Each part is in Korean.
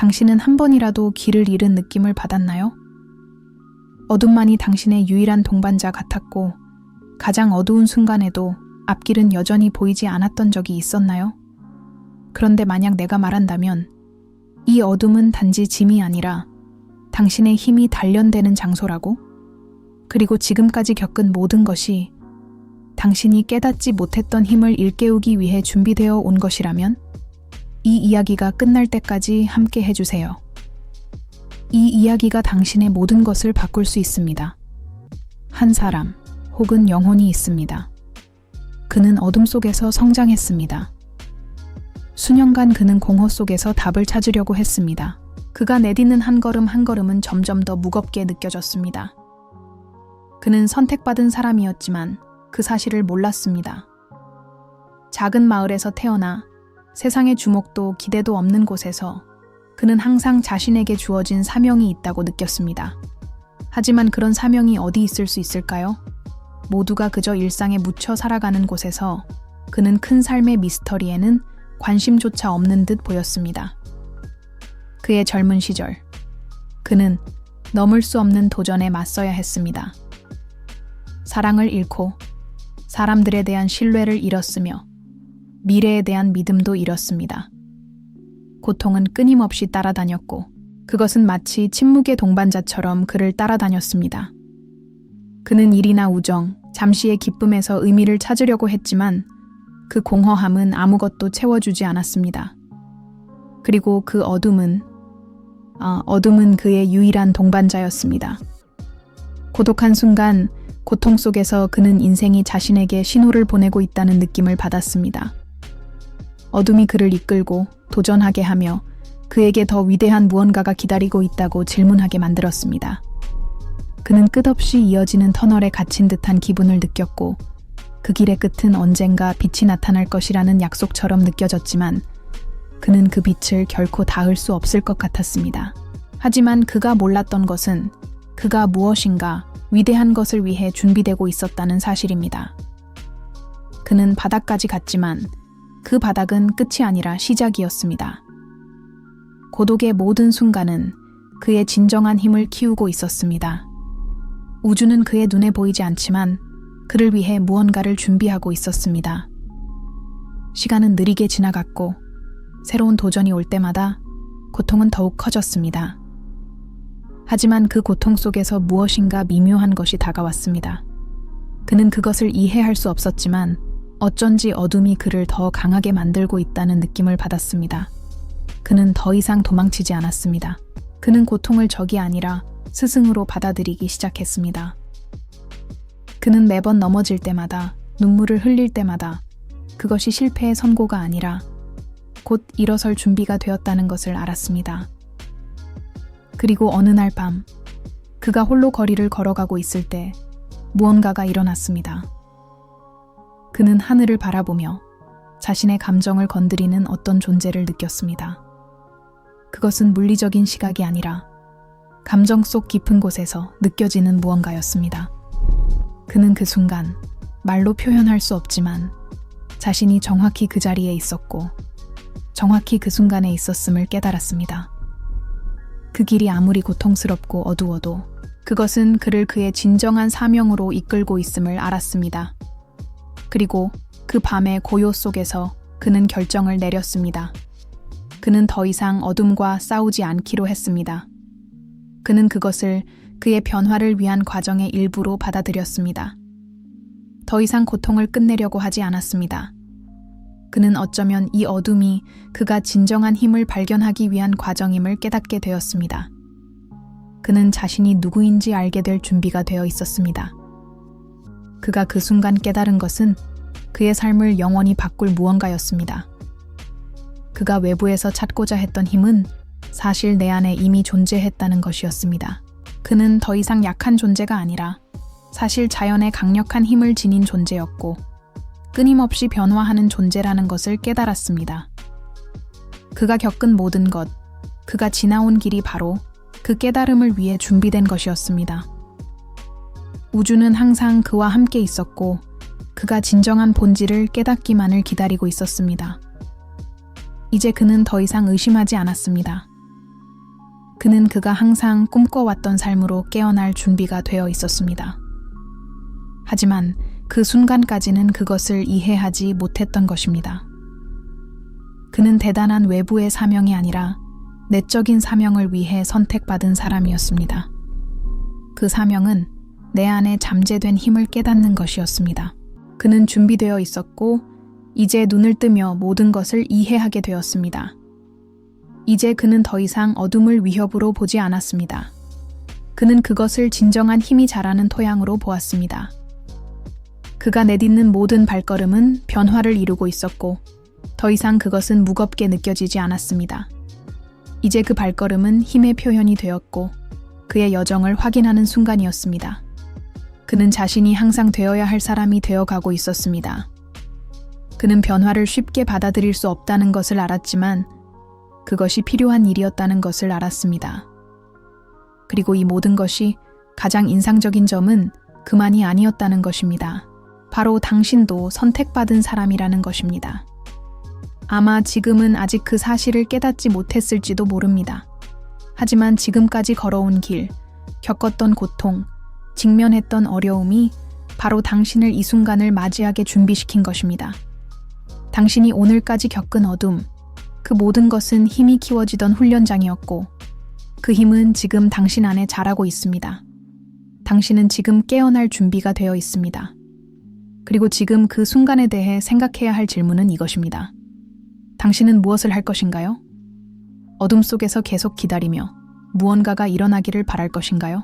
당신은 한 번이라도 길을 잃은 느낌을 받았나요? 어둠만이 당신의 유일한 동반자 같았고 가장 어두운 순간에도 앞길은 여전히 보이지 않았던 적이 있었나요? 그런데 만약 내가 말한다면 이 어둠은 단지 짐이 아니라 당신의 힘이 단련되는 장소라고? 그리고 지금까지 겪은 모든 것이 당신이 깨닫지 못했던 힘을 일깨우기 위해 준비되어 온 것이라면 이 이야기가 끝날 때까지 함께 해주세요. 이 이야기가 당신의 모든 것을 바꿀 수 있습니다. 한 사람 혹은 영혼이 있습니다. 그는 어둠 속에서 성장했습니다. 수년간 그는 공허 속에서 답을 찾으려고 했습니다. 그가 내딛는 한 걸음 한 걸음은 점점 더 무겁게 느껴졌습니다. 그는 선택받은 사람이었지만 그 사실을 몰랐습니다. 작은 마을에서 태어나 세상의 주목도 기대도 없는 곳에서 그는 항상 자신에게 주어진 사명이 있다고 느꼈습니다. 하지만 그런 사명이 어디 있을 수 있을까요? 모두가 그저 일상에 묻혀 살아가는 곳에서 그는 큰 삶의 미스터리에는 관심조차 없는 듯 보였습니다. 그의 젊은 시절, 그는 넘을 수 없는 도전에 맞서야 했습니다. 사랑을 잃고 사람들에 대한 신뢰를 잃었으며 미래에 대한 믿음도 잃었습니다. 고통은 끊임없이 따라다녔고 그것은 마치 침묵의 동반자처럼 그를 따라다녔습니다. 그는 일이나 우정, 잠시의 기쁨에서 의미를 찾으려고 했지만 그 공허함은 아무것도 채워주지 않았습니다. 그리고 그 어둠은 그의 유일한 동반자였습니다. 고독한 순간, 고통 속에서 그는 인생이 자신에게 신호를 보내고 있다는 느낌을 받았습니다. 어둠이 그를 이끌고 도전하게 하며 그에게 더 위대한 무언가가 기다리고 있다고 질문하게 만들었습니다. 그는 끝없이 이어지는 터널에 갇힌 듯한 기분을 느꼈고 그 길의 끝은 언젠가 빛이 나타날 것이라는 약속처럼 느껴졌지만 그는 그 빛을 결코 닿을 수 없을 것 같았습니다. 하지만 그가 몰랐던 것은 그가 무엇인가 위대한 것을 위해 준비되고 있었다는 사실입니다. 그는 바닥까지 갔지만 그 바닥은 끝이 아니라 시작이었습니다. 고독의 모든 순간은 그의 진정한 힘을 키우고 있었습니다. 우주는 그의 눈에 보이지 않지만 그를 위해 무언가를 준비하고 있었습니다. 시간은 느리게 지나갔고 새로운 도전이 올 때마다 고통은 더욱 커졌습니다. 하지만 그 고통 속에서 무엇인가 미묘한 것이 다가왔습니다. 그는 그것을 이해할 수 없었지만 어쩐지 어둠이 그를 더 강하게 만들고 있다는 느낌을 받았습니다. 그는 더 이상 도망치지 않았습니다. 그는 고통을 적이 아니라 스승으로 받아들이기 시작했습니다. 그는 매번 넘어질 때마다, 눈물을 흘릴 때마다 그것이 실패의 선고가 아니라 곧 일어설 준비가 되었다는 것을 알았습니다. 그리고 어느 날 밤, 그가 홀로 거리를 걸어가고 있을 때 무언가가 일어났습니다. 그는 하늘을 바라보며 자신의 감정을 건드리는 어떤 존재를 느꼈습니다. 그것은 물리적인 시각이 아니라 감정 속 깊은 곳에서 느껴지는 무언가였습니다. 그는 그 순간 말로 표현할 수 없지만 자신이 정확히 그 자리에 있었고 정확히 그 순간에 있었음을 깨달았습니다. 그 길이 아무리 고통스럽고 어두워도 그것은 그를 그의 진정한 사명으로 이끌고 있음을 알았습니다. 그리고 그 밤의 고요 속에서 그는 결정을 내렸습니다. 그는 더 이상 어둠과 싸우지 않기로 했습니다. 그는 그것을 그의 변화를 위한 과정의 일부로 받아들였습니다. 더 이상 고통을 끝내려고 하지 않았습니다. 그는 어쩌면 이 어둠이 그가 진정한 힘을 발견하기 위한 과정임을 깨닫게 되었습니다. 그는 자신이 누구인지 알게 될 준비가 되어 있었습니다. 그가 그 순간 깨달은 것은 그의 삶을 영원히 바꿀 무언가였습니다. 그가 외부에서 찾고자 했던 힘은 사실 내 안에 이미 존재했다는 것이었습니다. 그는 더 이상 약한 존재가 아니라 사실 자연의 강력한 힘을 지닌 존재였고 끊임없이 변화하는 존재라는 것을 깨달았습니다. 그가 겪은 모든 것, 그가 지나온 길이 바로 그 깨달음을 위해 준비된 것이었습니다. 우주는 항상 그와 함께 있었고 그가 진정한 본질을 깨닫기만을 기다리고 있었습니다. 이제 그는 더 이상 의심하지 않았습니다. 그는 그가 항상 꿈꿔왔던 삶으로 깨어날 준비가 되어 있었습니다. 하지만 그 순간까지는 그것을 이해하지 못했던 것입니다. 그는 대단한 외부의 사명이 아니라 내적인 사명을 위해 선택받은 사람이었습니다. 그 사명은 내 안에 잠재된 힘을 깨닫는 것이었습니다. 그는 준비되어 있었고 이제 눈을 뜨며 모든 것을 이해하게 되었습니다. 이제 그는 더 이상 어둠을 위협으로 보지 않았습니다. 그는 그것을 진정한 힘이 자라는 토양으로 보았습니다. 그가 내딛는 모든 발걸음은 변화를 이루고 있었고 더 이상 그것은 무겁게 느껴지지 않았습니다. 이제 그 발걸음은 힘의 표현이 되었고 그의 여정을 확인하는 순간이었습니다. 그는 자신이 항상 되어야 할 사람이 되어가고 있었습니다. 그는 변화를 쉽게 받아들일 수 없다는 것을 알았지만 그것이 필요한 일이었다는 것을 알았습니다. 그리고 이 모든 것이 가장 인상적인 점은 그만이 아니었다는 것입니다. 바로 당신도 선택받은 사람이라는 것입니다. 아마 지금은 아직 그 사실을 깨닫지 못했을지도 모릅니다. 하지만 지금까지 걸어온 길, 겪었던 고통, 직면했던 어려움이 바로 당신을 이 순간을 맞이하게 준비시킨 것입니다. 당신이 오늘까지 겪은 어둠, 그 모든 것은 힘이 키워지던 훈련장이었고 그 힘은 지금 당신 안에 자라고 있습니다. 당신은 지금 깨어날 준비가 되어 있습니다. 그리고 지금 그 순간에 대해 생각해야 할 질문은 이것입니다. 당신은 무엇을 할 것인가요? 어둠 속에서 계속 기다리며 무언가가 일어나기를 바랄 것인가요?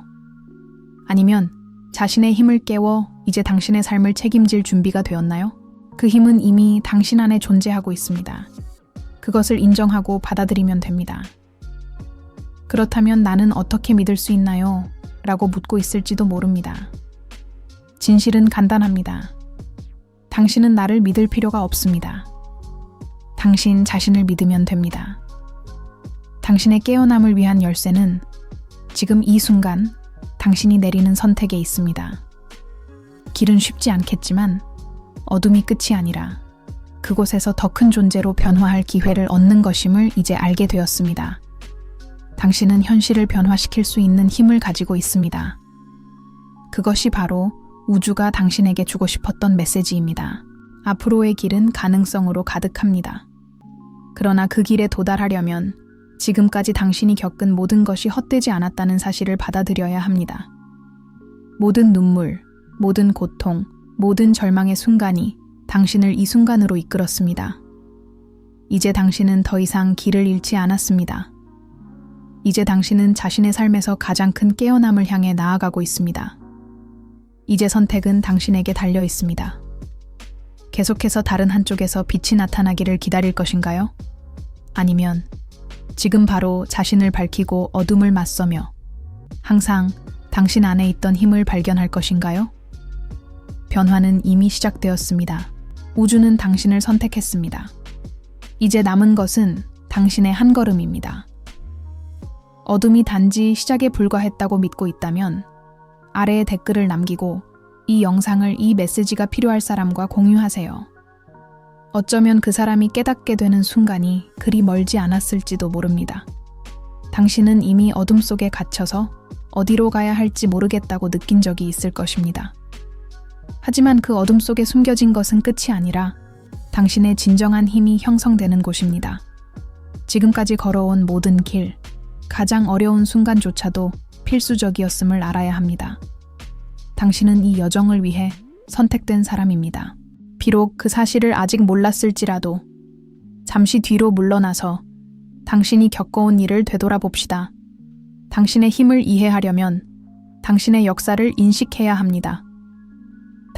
아니면 자신의 힘을 깨워 이제 당신의 삶을 책임질 준비가 되었나요? 그 힘은 이미 당신 안에 존재하고 있습니다. 그것을 인정하고 받아들이면 됩니다. 그렇다면 나는 어떻게 믿을 수 있나요? 라고 묻고 있을지도 모릅니다. 진실은 간단합니다. 당신은 나를 믿을 필요가 없습니다. 당신 자신을 믿으면 됩니다. 당신의 깨어남을 위한 열쇠는 지금 이 순간 당신이 내리는 선택에 있습니다. 길은 쉽지 않겠지만 어둠이 끝이 아니라 그곳에서 더 큰 존재로 변화할 기회를 얻는 것임을 이제 알게 되었습니다. 당신은 현실을 변화시킬 수 있는 힘을 가지고 있습니다. 그것이 바로 우주가 당신에게 주고 싶었던 메시지입니다. 앞으로의 길은 가능성으로 가득합니다. 그러나 그 길에 도달하려면 지금까지 당신이 겪은 모든 것이 헛되지 않았다는 사실을 받아들여야 합니다. 모든 눈물, 모든 고통, 모든 절망의 순간이 당신을 이 순간으로 이끌었습니다. 이제 당신은 더 이상 길을 잃지 않았습니다. 이제 당신은 자신의 삶에서 가장 큰 깨어남을 향해 나아가고 있습니다. 이제 선택은 당신에게 달려 있습니다. 계속해서 다른 한쪽에서 빛이 나타나기를 기다릴 것인가요? 아니면 지금 바로 자신을 밝히고 어둠을 맞서며 항상 당신 안에 있던 힘을 발견할 것인가요? 변화는 이미 시작되었습니다. 우주는 당신을 선택했습니다. 이제 남은 것은 당신의 한 걸음입니다. 어둠이 단지 시작에 불과했다고 믿고 있다면 아래에 댓글을 남기고 이 영상을 이 메시지가 필요할 사람과 공유하세요. 어쩌면 그 사람이 깨닫게 되는 순간이 그리 멀지 않았을지도 모릅니다. 당신은 이미 어둠 속에 갇혀서 어디로 가야 할지 모르겠다고 느낀 적이 있을 것입니다. 하지만 그 어둠 속에 숨겨진 것은 끝이 아니라 당신의 진정한 힘이 형성되는 곳입니다. 지금까지 걸어온 모든 길, 가장 어려운 순간조차도 필수적이었음을 알아야 합니다. 당신은 이 여정을 위해 선택된 사람입니다. 비록 그 사실을 아직 몰랐을지라도 잠시 뒤로 물러나서 당신이 겪어온 일을 되돌아봅시다. 당신의 힘을 이해하려면 당신의 역사를 인식해야 합니다.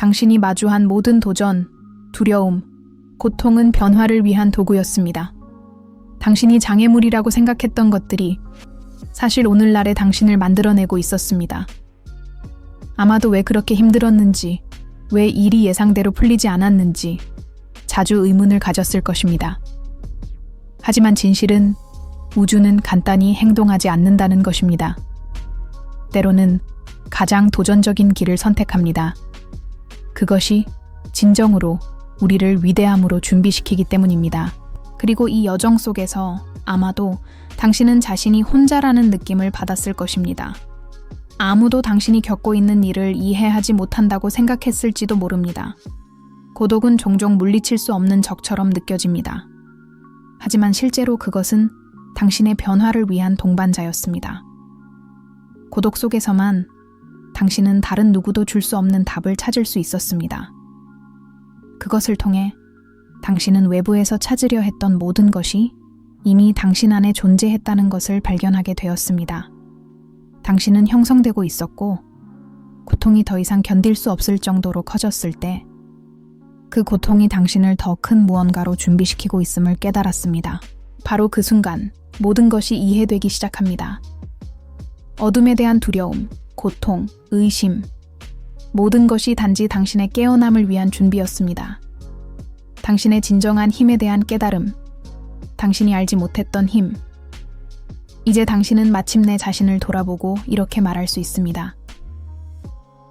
당신이 마주한 모든 도전, 두려움, 고통은 변화를 위한 도구였습니다. 당신이 장애물이라고 생각했던 것들이 사실 오늘날의 당신을 만들어내고 있었습니다. 아마도 왜 그렇게 힘들었는지, 왜 일이 예상대로 풀리지 않았는지 자주 의문을 가졌을 것입니다. 하지만 진실은 우주는 간단히 행동하지 않는다는 것입니다. 때로는 가장 도전적인 길을 선택합니다. 그것이 진정으로 우리를 위대함으로 준비시키기 때문입니다. 그리고 이 여정 속에서 아마도 당신은 자신이 혼자라는 느낌을 받았을 것입니다. 아무도 당신이 겪고 있는 일을 이해하지 못한다고 생각했을지도 모릅니다. 고독은 종종 물리칠 수 없는 적처럼 느껴집니다. 하지만 실제로 그것은 당신의 변화를 위한 동반자였습니다. 고독 속에서만 당신은 다른 누구도 줄 수 없는 답을 찾을 수 있었습니다. 그것을 통해 당신은 외부에서 찾으려 했던 모든 것이 이미 당신 안에 존재했다는 것을 발견하게 되었습니다. 당신은 형성되고 있었고 고통이 더 이상 견딜 수 없을 정도로 커졌을 때 그 고통이 당신을 더 큰 무언가로 준비시키고 있음을 깨달았습니다. 바로 그 순간 모든 것이 이해되기 시작합니다. 어둠에 대한 두려움, 고통, 의심, 모든 것이 단지 당신의 깨어남을 위한 준비였습니다. 당신의 진정한 힘에 대한 깨달음, 당신이 알지 못했던 힘. 이제 당신은 마침내 자신을 돌아보고 이렇게 말할 수 있습니다.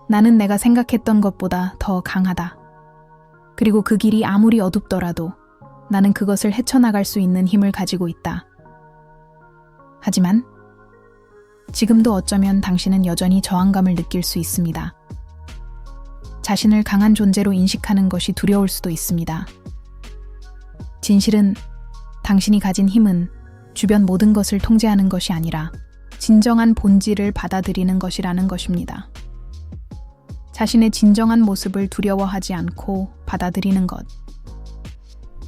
나는 내가 생각했던 것보다 더 강하다. 그리고 그 길이 아무리 어둡더라도 나는 그것을 헤쳐나갈 수 있는 힘을 가지고 있다. 하지만 지금도 어쩌면 당신은 여전히 저항감을 느낄 수 있습니다. 자신을 강한 존재로 인식하는 것이 두려울 수도 있습니다. 진실은 당신이 가진 힘은 주변 모든 것을 통제하는 것이 아니라 진정한 본질을 받아들이는 것이라는 것입니다. 자신의 진정한 모습을 두려워하지 않고 받아들이는 것.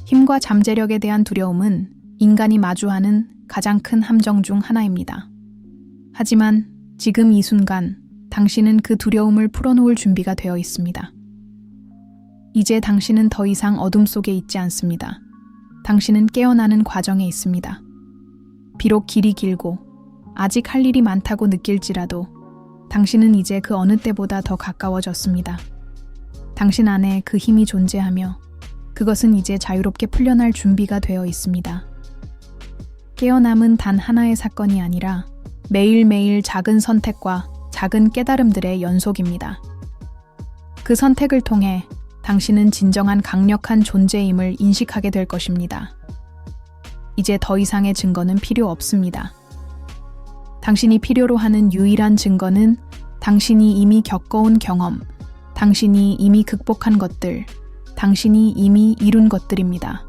힘과 잠재력에 대한 두려움은 인간이 마주하는 가장 큰 함정 중 하나입니다. 하지만 지금 이 순간 당신은 그 두려움을 풀어놓을 준비가 되어 있습니다. 이제 당신은 더 이상 어둠 속에 있지 않습니다. 당신은 깨어나는 과정에 있습니다. 비록 길이 길고 아직 할 일이 많다고 느낄지라도 당신은 이제 그 어느 때보다 더 가까워졌습니다. 당신 안에 그 힘이 존재하며 그것은 이제 자유롭게 풀려날 준비가 되어 있습니다. 깨어남은 단 하나의 사건이 아니라 매일매일 작은 선택과 작은 깨달음들의 연속입니다. 그 선택을 통해 당신은 진정한 강력한 존재임을 인식하게 될 것입니다. 이제 더 이상의 증거는 필요 없습니다. 당신이 필요로 하는 유일한 증거는 당신이 이미 겪어온 경험, 당신이 이미 극복한 것들, 당신이 이미 이룬 것들입니다.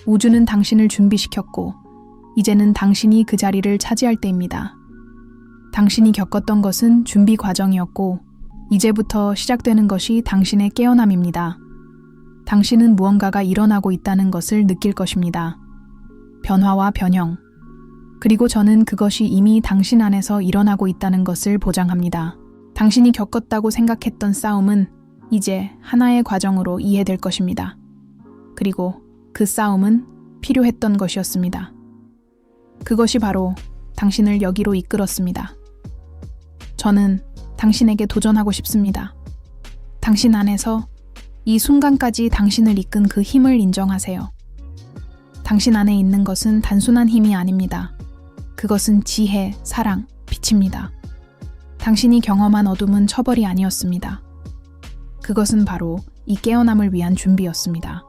우주는 당신을 준비시켰고 이제는 당신이 그 자리를 차지할 때입니다. 당신이 겪었던 것은 준비 과정이었고 이제부터 시작되는 것이 당신의 깨어남입니다. 당신은 무언가가 일어나고 있다는 것을 느낄 것입니다. 변화와 변형. 그리고 저는 그것이 이미 당신 안에서 일어나고 있다는 것을 보장합니다. 당신이 겪었다고 생각했던 싸움은 이제 하나의 과정으로 이해될 것입니다. 그리고 그 싸움은 필요했던 것이었습니다. 그것이 바로 당신을 여기로 이끌었습니다. 저는 당신에게 도전하고 싶습니다. 당신 안에서 이 순간까지 당신을 이끈 그 힘을 인정하세요. 당신 안에 있는 것은 단순한 힘이 아닙니다. 그것은 지혜, 사랑, 빛입니다. 당신이 경험한 어둠은 처벌이 아니었습니다. 그것은 바로 이 깨어남을 위한 준비였습니다.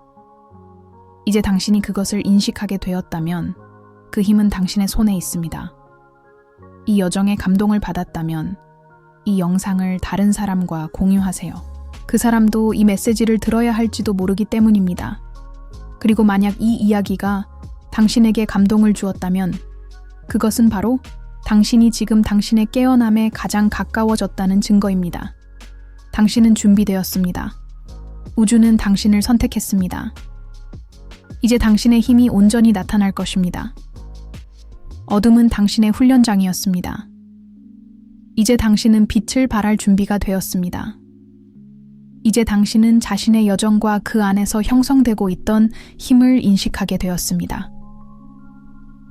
이제 당신이 그것을 인식하게 되었다면 그 힘은 당신의 손에 있습니다. 이 여정에 감동을 받았다면 이 영상을 다른 사람과 공유하세요. 그 사람도 이 메시지를 들어야 할지도 모르기 때문입니다. 그리고 만약 이 이야기가 당신에게 감동을 주었다면 그것은 바로 당신이 지금 당신의 깨어남에 가장 가까워졌다는 증거입니다. 당신은 준비되었습니다. 우주는 당신을 선택했습니다. 이제 당신의 힘이 온전히 나타날 것입니다. 어둠은 당신의 훈련장이었습니다. 이제 당신은 빛을 발할 준비가 되었습니다. 이제 당신은 자신의 여정과 그 안에서 형성되고 있던 힘을 인식하게 되었습니다.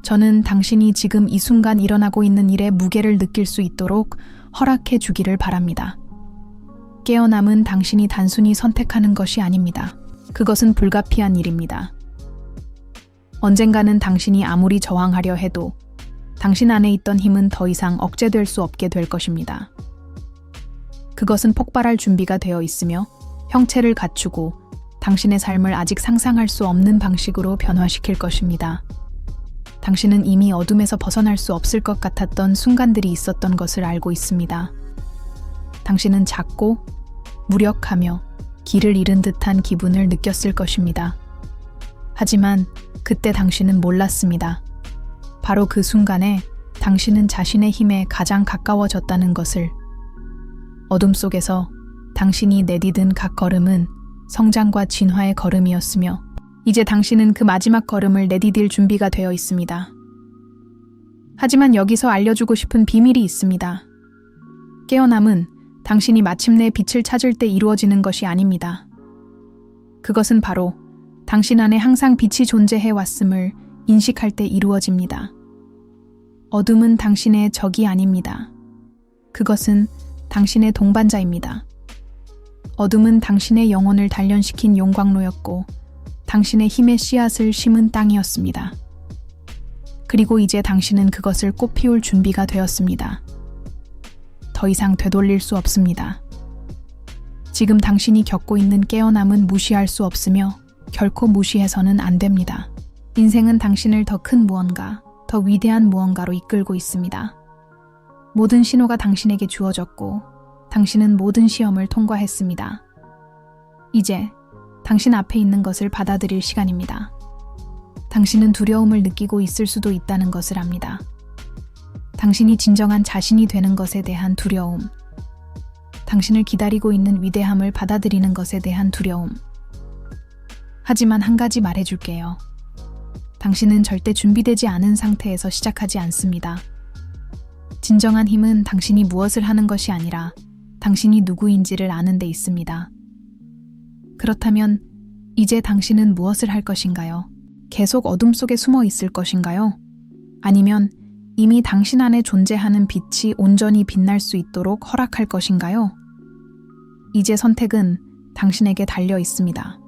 저는 당신이 지금 이 순간 일어나고 있는 일의 무게를 느낄 수 있도록 허락해 주기를 바랍니다. 깨어남은 당신이 단순히 선택하는 것이 아닙니다. 그것은 불가피한 일입니다. 언젠가는 당신이 아무리 저항하려 해도 당신 안에 있던 힘은 더 이상 억제될 수 없게 될 것입니다. 그것은 폭발할 준비가 되어 있으며 형체를 갖추고 당신의 삶을 아직 상상할 수 없는 방식으로 변화시킬 것입니다. 당신은 이미 어둠에서 벗어날 수 없을 것 같았던 순간들이 있었던 것을 알고 있습니다. 당신은 작고 무력하며 길을 잃은 듯한 기분을 느꼈을 것입니다. 하지만 그때 당신은 몰랐습니다. 바로 그 순간에 당신은 자신의 힘에 가장 가까워졌다는 것을. 어둠 속에서 당신이 내디딘 각 걸음은 성장과 진화의 걸음이었으며 이제 당신은 그 마지막 걸음을 내디딜 준비가 되어 있습니다. 하지만 여기서 알려주고 싶은 비밀이 있습니다. 깨어남은 당신이 마침내 빛을 찾을 때 이루어지는 것이 아닙니다. 그것은 바로 당신 안에 항상 빛이 존재해 왔음을 인식할 때 이루어집니다. 어둠은 당신의 적이 아닙니다. 그것은 당신의 동반자입니다. 어둠은 당신의 영혼을 단련시킨 용광로였고 당신의 힘의 씨앗을 심은 땅이었습니다. 그리고 이제 당신은 그것을 꽃피울 준비가 되었습니다. 더 이상 되돌릴 수 없습니다. 지금 당신이 겪고 있는 깨어남은 무시할 수 없으며 결코 무시해서는 안 됩니다. 인생은 당신을 더 큰 무언가, 더 위대한 무언가로 이끌고 있습니다. 모든 신호가 당신에게 주어졌고 당신은 모든 시험을 통과했습니다. 이제 당신 앞에 있는 것을 받아들일 시간입니다. 당신은 두려움을 느끼고 있을 수도 있다는 것을 압니다. 당신이 진정한 자신이 되는 것에 대한 두려움, 당신을 기다리고 있는 위대함을 받아들이는 것에 대한 두려움. 하지만 한 가지 말해줄게요. 당신은 절대 준비되지 않은 상태에서 시작하지 않습니다. 진정한 힘은 당신이 무엇을 하는 것이 아니라 당신이 누구인지를 아는 데 있습니다. 그렇다면 이제 당신은 무엇을 할 것인가요? 계속 어둠 속에 숨어 있을 것인가요? 아니면 이미 당신 안에 존재하는 빛이 온전히 빛날 수 있도록 허락할 것인가요? 이제 선택은 당신에게 달려 있습니다.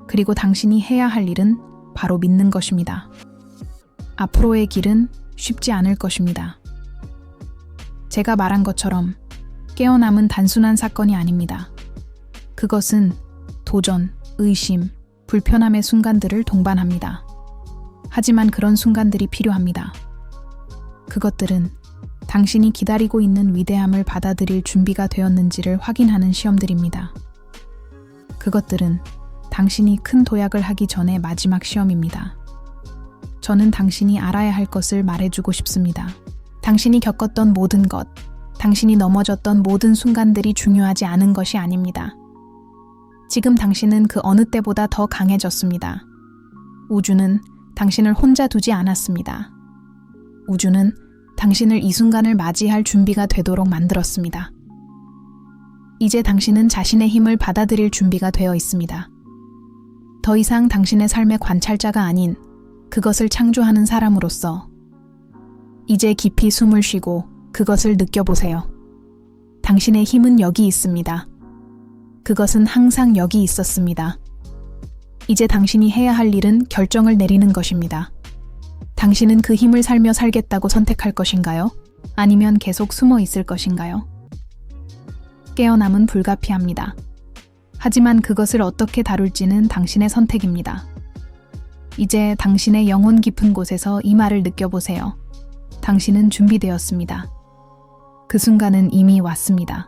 그리고 당신이 해야 할 일은 바로 믿는 것입니다. 앞으로의 길은 쉽지 않을 것입니다. 제가 말한 것처럼 깨어남은 단순한 사건이 아닙니다. 그것은 도전, 의심, 불편함의 순간들을 동반합니다. 하지만 그런 순간들이 필요합니다. 그것들은 당신이 기다리고 있는 위대함을 받아들일 준비가 되었는지를 확인하는 시험들입니다. 그것들은 당신이 큰 도약을 하기 전의 마지막 시험입니다. 저는 당신이 알아야 할 것을 말해주고 싶습니다. 당신이 겪었던 모든 것, 당신이 넘어졌던 모든 순간들이 중요하지 않은 것이 아닙니다. 지금 당신은 그 어느 때보다 더 강해졌습니다. 우주는 당신을 혼자 두지 않았습니다. 우주는 당신을 이 순간을 맞이할 준비가 되도록 만들었습니다. 이제 당신은 자신의 힘을 받아들일 준비가 되어 있습니다. 더 이상 당신의 삶의 관찰자가 아닌 그것을 창조하는 사람으로서 이제 깊이 숨을 쉬고 그것을 느껴보세요. 당신의 힘은 여기 있습니다. 그것은 항상 여기 있었습니다. 이제 당신이 해야 할 일은 결정을 내리는 것입니다. 당신은 그 힘을 살며 살겠다고 선택할 것인가요? 아니면 계속 숨어 있을 것인가요? 깨어남은 불가피합니다. 하지만 그것을 어떻게 다룰지는 당신의 선택입니다. 이제 당신의 영혼 깊은 곳에서 이 말을 느껴보세요. 당신은 준비되었습니다. 그 순간은 이미 왔습니다.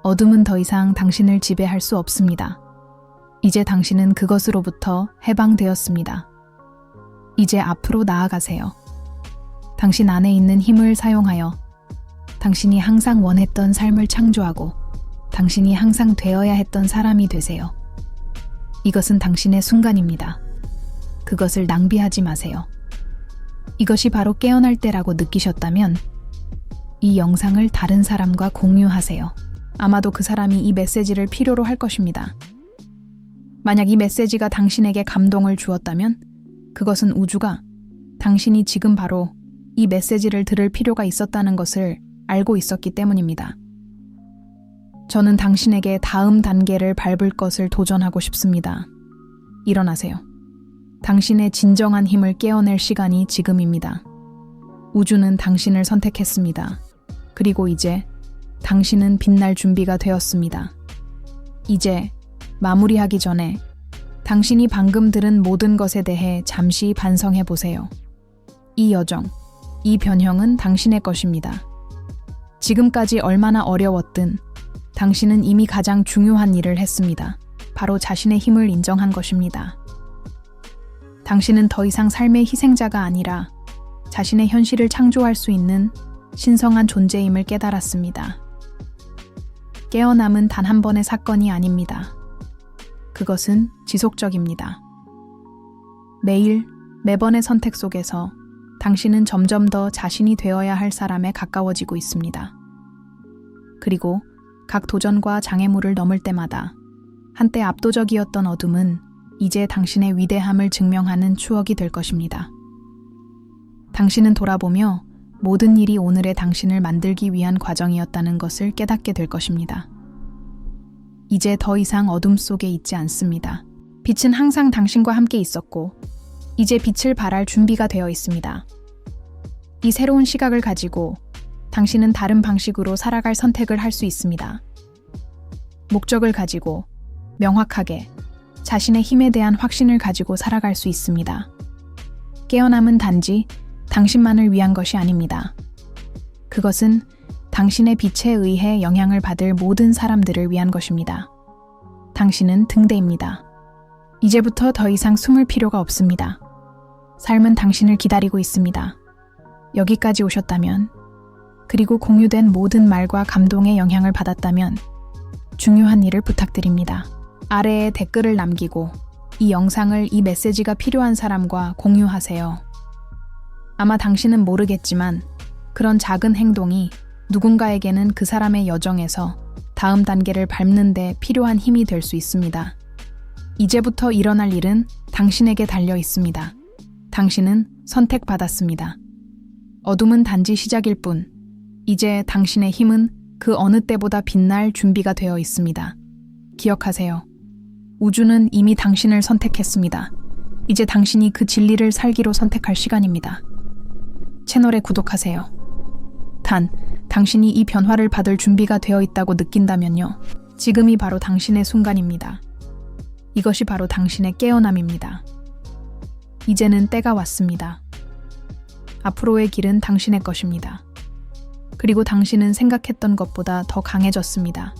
어둠은 더 이상 당신을 지배할 수 없습니다. 이제 당신은 그것으로부터 해방되었습니다. 이제 앞으로 나아가세요. 당신 안에 있는 힘을 사용하여 당신이 항상 원했던 삶을 창조하고 당신이 항상 되어야 했던 사람이 되세요. 이것은 당신의 순간입니다. 그것을 낭비하지 마세요. 이것이 바로 깨어날 때라고 느끼셨다면 이 영상을 다른 사람과 공유하세요. 아마도 그 사람이 이 메시지를 필요로 할 것입니다. 만약 이 메시지가 당신에게 감동을 주었다면 그것은 우주가 당신이 지금 바로 이 메시지를 들을 필요가 있었다는 것을 알고 있었기 때문입니다. 저는 당신에게 다음 단계를 밟을 것을 도전하고 싶습니다. 일어나세요. 당신의 진정한 힘을 깨어낼 시간이 지금입니다. 우주는 당신을 선택했습니다. 그리고 이제 당신은 빛날 준비가 되었습니다. 이제 마무리하기 전에 당신이 방금 들은 모든 것에 대해 잠시 반성해 보세요. 이 여정, 이 변형은 당신의 것입니다. 지금까지 얼마나 어려웠든 당신은 이미 가장 중요한 일을 했습니다. 바로 자신의 힘을 인정한 것입니다. 당신은 더 이상 삶의 희생자가 아니라 자신의 현실을 창조할 수 있는 신성한 존재임을 깨달았습니다. 깨어남은 단 한 번의 사건이 아닙니다. 그것은 지속적입니다. 매일, 매번의 선택 속에서 당신은 점점 더 자신이 되어야 할 사람에 가까워지고 있습니다. 그리고 각 도전과 장애물을 넘을 때마다 한때 압도적이었던 어둠은 이제 당신의 위대함을 증명하는 추억이 될 것입니다. 당신은 돌아보며 모든 일이 오늘의 당신을 만들기 위한 과정이었다는 것을 깨닫게 될 것입니다. 이제 더 이상 어둠 속에 있지 않습니다. 빛은 항상 당신과 함께 있었고 이제 빛을 발할 준비가 되어 있습니다. 이 새로운 시각을 가지고 당신은 다른 방식으로 살아갈 선택을 할 수 있습니다. 목적을 가지고 명확하게 자신의 힘에 대한 확신을 가지고 살아갈 수 있습니다. 깨어남은 단지 당신만을 위한 것이 아닙니다. 그것은 당신의 빛에 의해 영향을 받을 모든 사람들을 위한 것입니다. 당신은 등대입니다. 이제부터 더 이상 숨을 필요가 없습니다. 삶은 당신을 기다리고 있습니다. 여기까지 오셨다면, 그리고 공유된 모든 말과 감동의 영향을 받았다면 중요한 일을 부탁드립니다. 아래에 댓글을 남기고 이 영상을 이 메시지가 필요한 사람과 공유하세요. 아마 당신은 모르겠지만 그런 작은 행동이 누군가에게는 그 사람의 여정에서 다음 단계를 밟는 데 필요한 힘이 될 수 있습니다. 이제부터 일어날 일은 당신에게 달려 있습니다. 당신은 선택받았습니다. 어둠은 단지 시작일 뿐, 이제 당신의 힘은 그 어느 때보다 빛날 준비가 되어 있습니다. 기억하세요. 우주는 이미 당신을 선택했습니다. 이제 당신이 그 진리를 살기로 선택할 시간입니다. 채널에 구독하세요. 단, 당신이 이 변화를 받을 준비가 되어 있다고 느낀다면요. 지금이 바로 당신의 순간입니다. 이것이 바로 당신의 깨어남입니다. 이제는 때가 왔습니다. 앞으로의 길은 당신의 것입니다. 그리고 당신은 생각했던 것보다 더 강해졌습니다.